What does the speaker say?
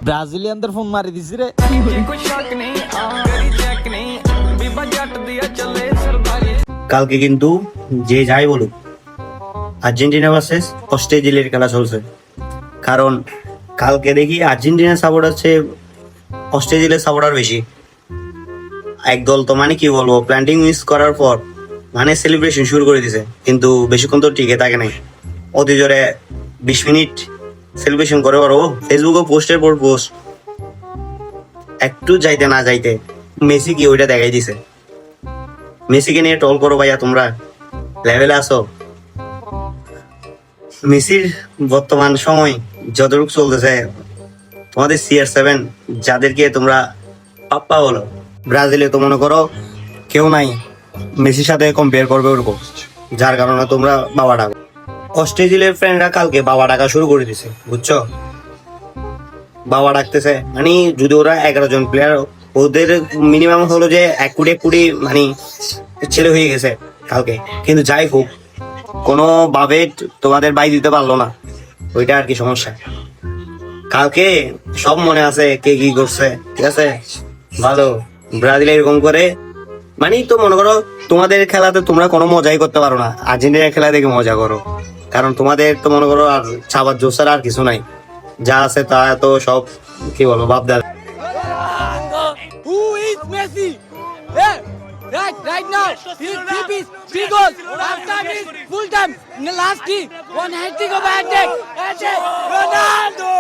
ব্রাজিলিয়ানদের phone মারি দিছি রে। কালকে কিন্তু যে যাই বলুক আর্জেন্টিনা ভার্সেস অস্ট্রেলিয়ার খেলা চলছে, কারণ কালকে দেখি আর্জেন্টিনার সাপোর্ট আছে অস্ট্রেলিয়ার সাপোর্টার বেশি। একদল তো মানে কি বলবো, প্ল্যান্টিং মিস করার পর মানে সেলিব্রেশন শুরু করে দিছে, কিন্তু বেশিক্ষণ তো টিকে থাকে নাই। অতি জোরে 20 মিনিট সেলিব্রেশন করে পারো, ফেসবুকে পোস্টের পর পোস্ট। একটু যাইতে না যাইতে মেসি কি ওইটা দেখাই দিছে। মেসিকে নিয়ে টল করো ভাইয়া, তোমরা লেভেলে আসো। মেসির বর্তমান সময় যতটুকু চলতেছে, তোমাদের CR7 যাদেরকে তোমরা পাপ্পা বলো, ব্রাজিলে তো মনে করো কেউ নাই মেসির সাথে কম্পেয়ার করবে ওরকম, যার কারণে তোমরা বাবা ডাকো। অস্ট্রেলিয়ার ফ্রেন্ডরা কালকে বাবা ডাকা শুরু করে দিছে, বুঝছো? বাবা ডাকতেছে মানে যদি ওরা 11 জন প্লেয়ার, ওদের মিনিমাম হলো যে 1 কোটি 1 কোটি মানে ছেলে হয়ে গেছে কালকে। কিন্তু যাই হোক, কোনো ভাবে তোমাদের বাই দিতে পারলো না, ওইটা আর কি সমস্যা। কালকে সব মনে আছে কে কি করছে, ঠিক আছে? ভালো ব্রাজিল এরকম করে মানে তো মনে করো তোমাদের খেলাতে তোমরা কোনো মজাই করতে পারো না, আর্জেন্টিনার খেলা দেখে মজা করো, কারণ তোমাদের তো মনে করো আর ছাবার জোসার আর কিছু নাই, যা আছে তা তো সব কি বলবো বাপদার। Who is Messi? Hey, right now, three piece, 3 goals. After this, full time. In the last team, one hat trick of hat trick. Ronaldo.